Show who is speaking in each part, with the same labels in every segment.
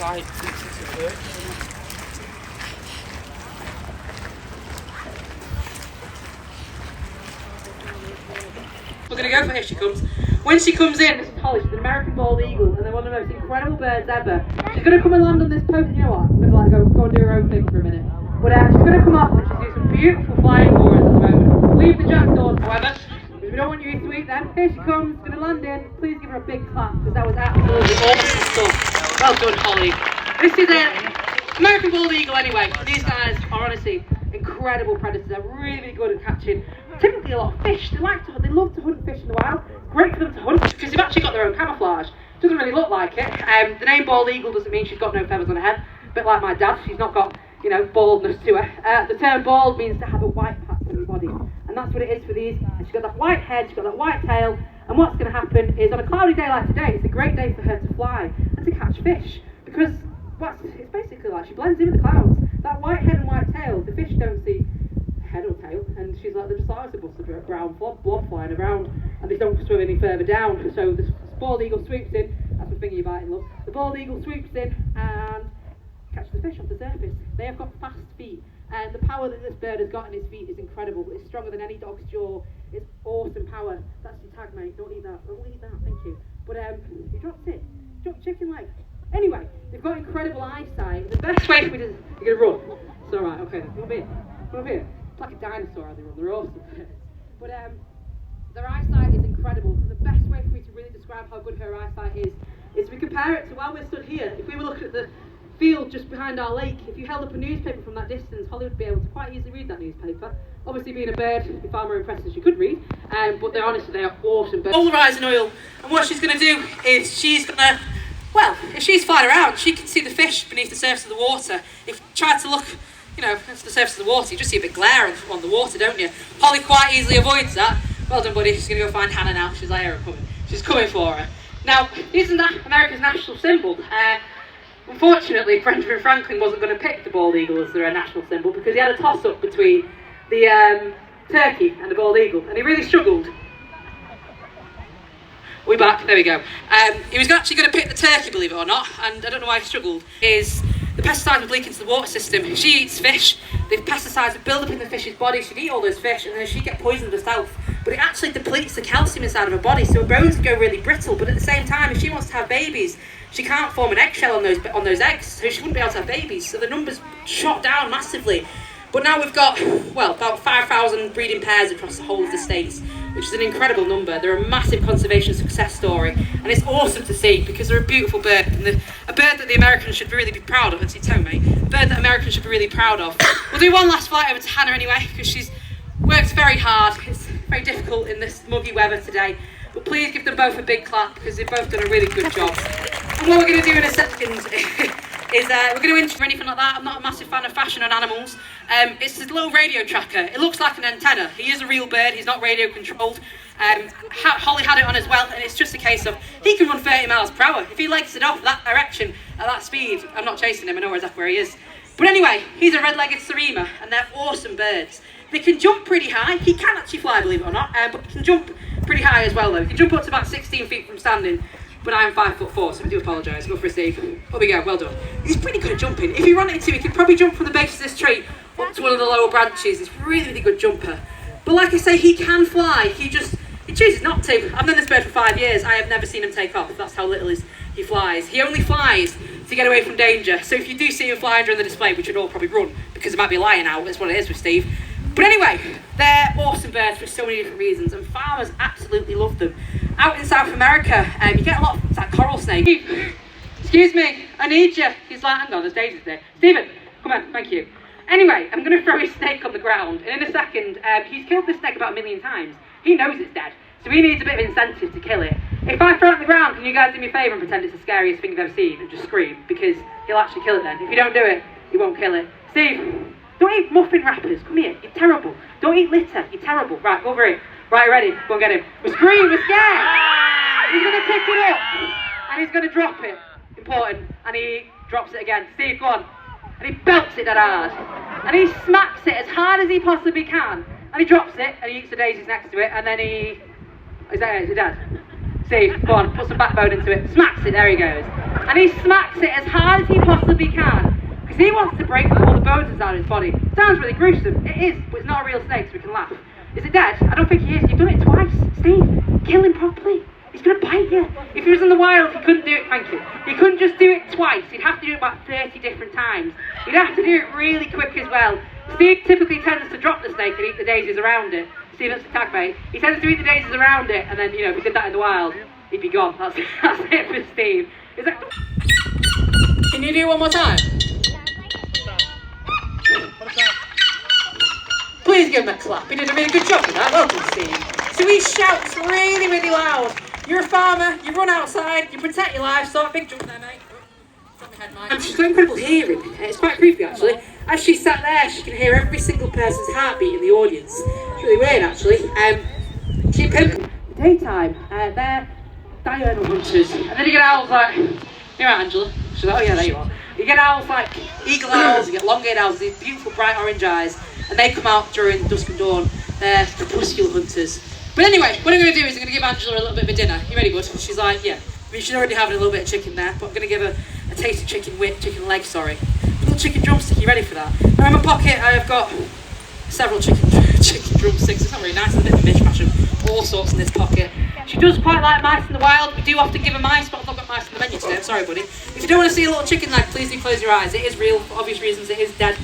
Speaker 1: outside since it's a bird.
Speaker 2: We're going to go for here she comes. When she comes in, this is Holly, she's an American bald eagle, and they're one of the most incredible birds ever. She's going to come and land on this post, you know what, I'm going to go and do her own thing for a minute. But she's going to come off and she's doing some beautiful flying for us at the moment. Leave the jackdaws, however, because we don't want you to eat them. Here she comes, going to land in. Please give her a big clap, because that was absolutely awesome stuff. Well done, Holly. This is American bald eagle anyway. These guys are honestly incredible predators. They're really, really good at catching typically a lot of fish. They love to hunt fish in the wild. Great for them to hunt because they've actually got their own camouflage. Doesn't really look like it. The name bald eagle doesn't mean she's got no feathers on her head. A bit like my dad, she's not got, you know, baldness to her. The term bald means to have a white patch on your body, and that's what it is for these. And she's got that white head, she's got that white tail, and what's going to happen is on a cloudy day like today, it's a great day for her to fly and to catch fish because it's basically like she blends in with the clouds. That white head and white tail, the fish don't see head or tail, and she's like, they're just like a brown blob flying around, and they don't swim any further down. So the bald eagle swoops in. That's the finger you're biting, love. The bald eagle swoops in and catches the fish off the surface. They have got fast feet, and the power that this bird has got in his feet is incredible. It's stronger than any dog's jaw. It's awesome power. That's your tag, mate. Don't eat that. Don't eat that. Thank you. But he dropped it. Dropped chicken leg. Anyway, they've got incredible eyesight. The best way for me to... You're going to run. It's alright, okay. Come over here. Come over here. It's like a dinosaur how they run. They're awesome. But their eyesight is incredible. The best way for me to really describe how good her eyesight is we compare it to while we're stood here. If we were looking at the field just behind our lake, if you held up a newspaper from that distance, Holly would be able to quite easily read that newspaper. Obviously, being a bird, it'd be far more impressive than she could read. But they're honestly, they are awesome birds. Polarising oil. And what she's going to do is she's going to... Well, if she's flying around, she can see the fish beneath the surface of the water. If you try to look, you know, into the surface of the water, you just see a bit glare on the water, don't you? Holly quite easily avoids that. Well done, buddy. She's going to go find Hannah now. She's like, here, I'm coming. She's coming for her. Now, isn't that America's national symbol? Unfortunately, Benjamin Franklin wasn't going to pick the bald eagle as their national symbol because he had a toss-up between the turkey and the bald eagle, and he really struggled. We're back, there we go. He was actually going to pick the turkey, believe it or not, and I don't know why he struggled. The pesticides would leak into the water system. If she eats fish, the pesticides would build up in the fish's body, she'd eat all those fish, and then she'd get poisoned herself. But it actually depletes the calcium inside of her body, so her bones go really brittle. But at the same time, if she wants to have babies, she can't form an eggshell on those eggs, so she wouldn't be able to have babies. So the numbers shot down massively. But now we've got, well, about 5,000 breeding pairs across the whole of the States, which is an incredible number. They're a massive conservation success story, and it's awesome to see because they're a beautiful bird, and a bird that the Americans should really be proud of. That's your toe, mate. A bird that Americans should be really proud of. We'll do one last flight over to Hannah anyway, because she's worked very hard. It's very difficult in this muggy weather today, but please give them both a big clap because they've both done a really good job. And what we're going to do in a second is we're going to intro anything like that. I'm not a massive fan of fashion on animals. It's a little radio tracker. It looks like an antenna. He is a real bird. He's not radio controlled. Holly had it on as well, and it's just a case of he can run 30 miles per hour. If he legs it off that direction at that speed, I'm not chasing him. I know exactly where he is. But anyway, he's a red-legged Sarima, and they're awesome birds. They can jump pretty high. He can actually fly, believe it or not, but he can jump pretty high as well, though. He can jump up to about 16 feet from standing. But I'm 5'4", so I do apologise. Go for a Steve. Up we go, well done. He's pretty good at jumping. If he wanted to, he could probably jump from the base of this tree up to one of the lower branches. He's a really, really good jumper. But like I say, he can fly. He chooses not to. I've known this bird for 5 years. I have never seen him take off. That's how little he flies. He only flies to get away from danger. So if you do see him flying during the display, we should all probably run because there might be a lion out. That's what it is with Steve. But anyway, they're awesome birds for so many different reasons, and farmers absolutely love them. Out in South America, you get a lot of that coral snake. Steve, excuse me, I need you. He's like, hang on, there's Daisy there. Stephen, come on, thank you. Anyway, I'm going to throw his snake on the ground, and in a second, he's killed this snake about 1 million times. He knows it's dead, so he needs a bit of incentive to kill it. If I throw it on the ground, can you guys do me a favour and pretend it's the scariest thing you've ever seen and just scream? Because he'll actually kill it then. If you don't do it, he won't kill it. Steve, don't eat muffin wrappers. Come here, you're terrible. Don't eat litter, you're terrible. Right, go over here. Right, ready? Go and get him. We're screaming, we're scared. He's going to pick it up, and he's going to drop it. Important. And he drops it again. Steve, go on. And he belts it dead hard. And he smacks it as hard as he possibly can. And he drops it, and he eats the daisies next to it, and then he... Is that it? Is it dead? Steve, go on, put some backbone into it. Smacks it, there he goes. and he smacks it as hard as he possibly can because he wants to break all the bones inside his body. Sounds really gruesome. It is, but it's not a real snake, so we can laugh. Is it dead? I don't think he is. You've done it twice. Steve, kill him properly. He's going to bite you. If he was in the wild, he couldn't do it. Thank you. He couldn't just do it twice. He'd have to do it about 30 different times. He'd have to do it really quick as well. Steve typically tends to drop the snake and eat the daisies around it. Steve, that's the tag bait. He tends to eat the daisies around it, and then, you know, if he did that in the wild, he'd be gone. That's it for Steve. Is that... Can you do it one more time? Please give him a clap. He did a really good job with that. Well done, Steve. So he shouts really, really loud. You're a farmer, you run outside, you protect your livestock. Big jump there, mate. She's got incredible hearing. It's quite creepy, actually. As she sat there, she can hear every single person's heartbeat in the audience. It's really weird, actually. She pimped daytime. They're diurnal hunters. And then you get owls like... You're right, Angela. She's like, oh yeah, there you are. You get owls like eagle owls, you get long-eared owls, these beautiful bright orange eyes. And they come out during dusk and dawn. They're crepuscular hunters. But anyway, what I'm going to do is I'm going to give Angela a little bit of a dinner. You ready, bud? She's like, yeah. I mean, she's already having a little bit of chicken there, but I'm going to give her a tasty chicken leg, sorry. A little chicken drumstick, you ready for that? Now in my pocket, I have got several chicken drumsticks. It's not really nice, it's a bit of a mishmash of all sorts in this pocket. She does quite like mice in the wild. We do often give her mice, but I've not got mice on the menu today. I'm sorry, buddy. If you don't want to see a little chicken leg, please do close your eyes. It is real, for obvious reasons. It is dead,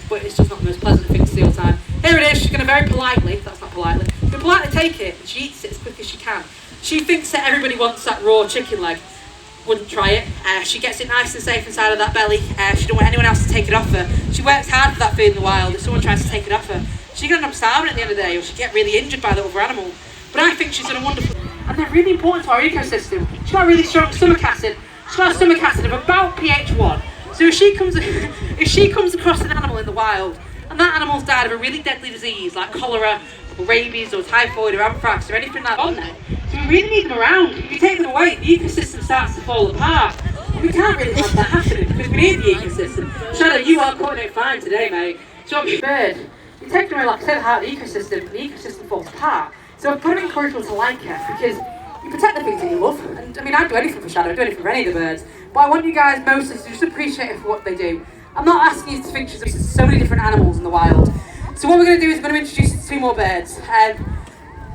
Speaker 2: but it's just not the most pleasant thing to see all the time. Here it is. She's going to very politely, that's not politely, but politely take it, and she eats it as quick as she can. She thinks that everybody wants that raw chicken leg. Wouldn't try it. She gets it nice and safe inside of that belly. She don't want anyone else to take it off her. She works hard for that food in the wild. If someone tries to take it off her, she's going to end up starving at the end of the day, or she'll get really injured by the other animal. But I think she's done a wonderful... And they're really important to our ecosystem. She's got a really strong stomach acid. She's got a stomach acid of about pH 1. So if she comes across an animal in the wild, and that animal's died of a really deadly disease, like cholera, or rabies, or typhoid, or anthrax, or anything like that on there, so we really need them around. If you take them away, the ecosystem starts to fall apart. We can't really have that happening, because we need the ecosystem. Shadow, you are cutting it fine today, mate. So I'm bird. You take them away, like I said, out of the ecosystem, and the ecosystem falls apart. So I've kind of encouraged people to like her, because you protect the things that you love. And I mean, I'd do anything for Shadow, I'd do anything for any of the birds. But I want you guys mostly to just appreciate her for what they do. I'm not asking you to think she's so many different animals in the wild. So what we're going to do is we're going to introduce 2 more birds.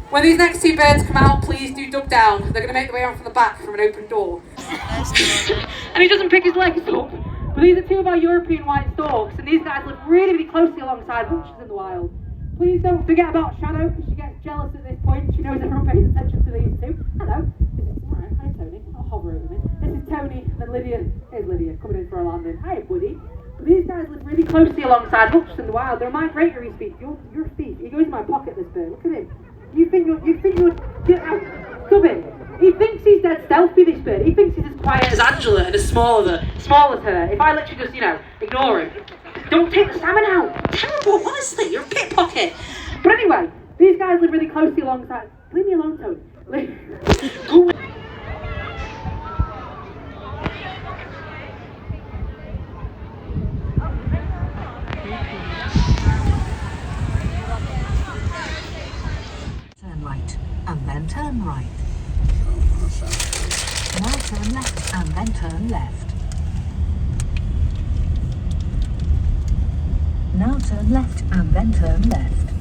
Speaker 2: When these next 2 birds come out, please do duck down. They're going to make their way on from the back from an open door. And he doesn't pick his legs up. But these are 2 of our European white storks, and these guys live really, really closely alongside vultures in the wild. Please don't forget about Shadow, because she gets jealous at this point. She knows everyone pays attention to these 2. Hello. Hi, Tony. I'll hover over me. This is Tony, and then Lydia. Here's Lydia, coming in for a landing. Hi, buddy. But these guys live really closely alongside vultures in the wild. They're a migratory species. You're a thief. He goes in my pocket, this bird. Look at him. You think you're... Get out. Stop it. He thinks he's dead stealthy, this bird. He thinks he's as quiet as Angela and as small as her. If I literally just, ignore him. Don't take the salmon out. Terrible, honestly. You're a pickpocket. But anyway, these guys live really closely alongside... Leave me alone, Tony. Go away.
Speaker 1: Turn right, and then turn right. Now turn left, and then turn left. Now turn left, and then turn left.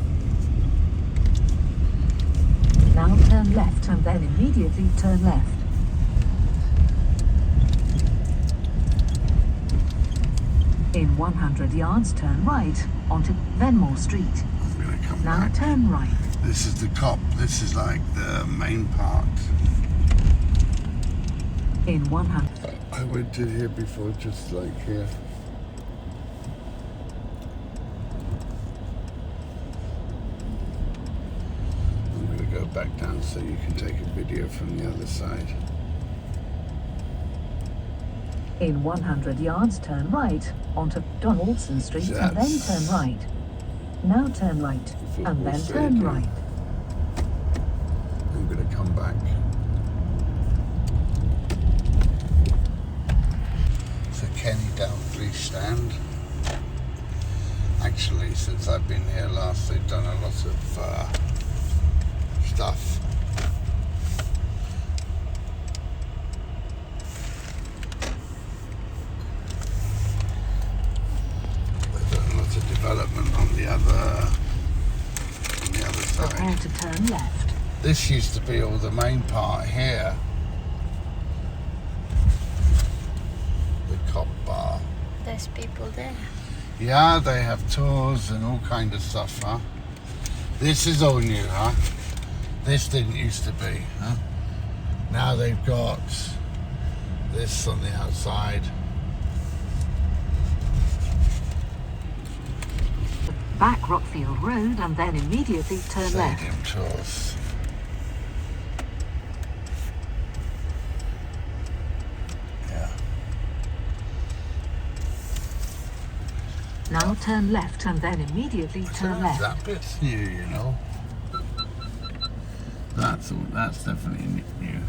Speaker 1: Now turn left, and then immediately turn left. In 100 yards, turn right onto Venmore Street.
Speaker 3: I'm gonna come
Speaker 1: Now
Speaker 3: back.
Speaker 1: turn right.
Speaker 3: This is the cop. This is like the main part.
Speaker 1: In 100.
Speaker 3: I went to here before, just like here. I'm gonna go back down so you can take a video from the other side.
Speaker 1: In 100 yards, turn right onto Donaldson Street and then turn right. Now turn right and then turn right.
Speaker 3: I'm going to come back. It's a Kenny Daltrey stand. Actually, since I've been here last, they've done a lot of stuff. This used to be all the main part here. The cop bar.
Speaker 4: There's people there.
Speaker 3: Yeah, they have tours and all kind of stuff, huh? This is all new, huh? This didn't used to be, huh? Now they've got this on the outside.
Speaker 1: Back Rockfield Road and then immediately turn left.
Speaker 3: Stadium tours. Yeah.
Speaker 1: Now turn left and then immediately turn left.
Speaker 3: That bit's new, you know. That's definitely new.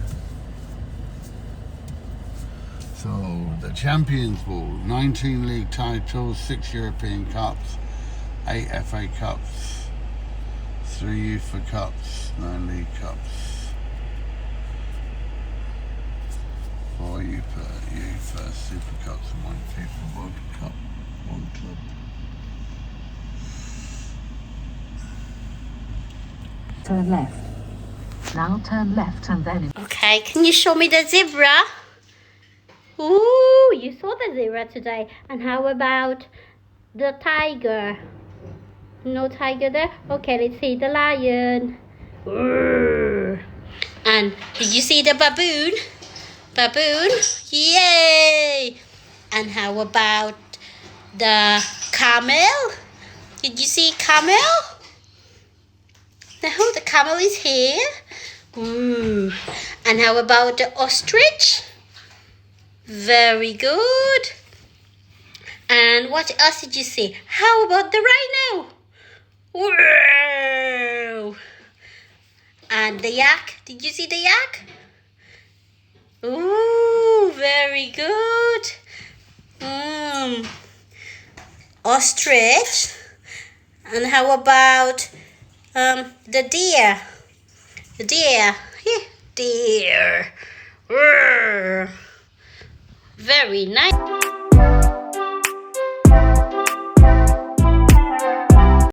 Speaker 3: So the Champions Ball, 19 league titles, 6 European Cups, 8 FA Cups, 3 UEFA Cups, 9 League Cups, 4 UEFA Super Cups and 1 FIFA World Cup, 1 club.
Speaker 1: Turn left. Now turn left and then...
Speaker 4: Okay, can you show me the zebra? Ooh, you saw the zebra today. And how about the tiger? No tiger there? Okay, let's see the lion. Urgh. And did you see the baboon? Baboon? Yay! And how about the camel? Did you see camel? No, the camel is here. Ooh. And how about the ostrich? Very good. And what else did you see? How about the rhino? Wow. And the yak. Did you see the yak? Ooh, very good. Ostrich. And how about the deer? The deer. Yeah, deer. Very nice.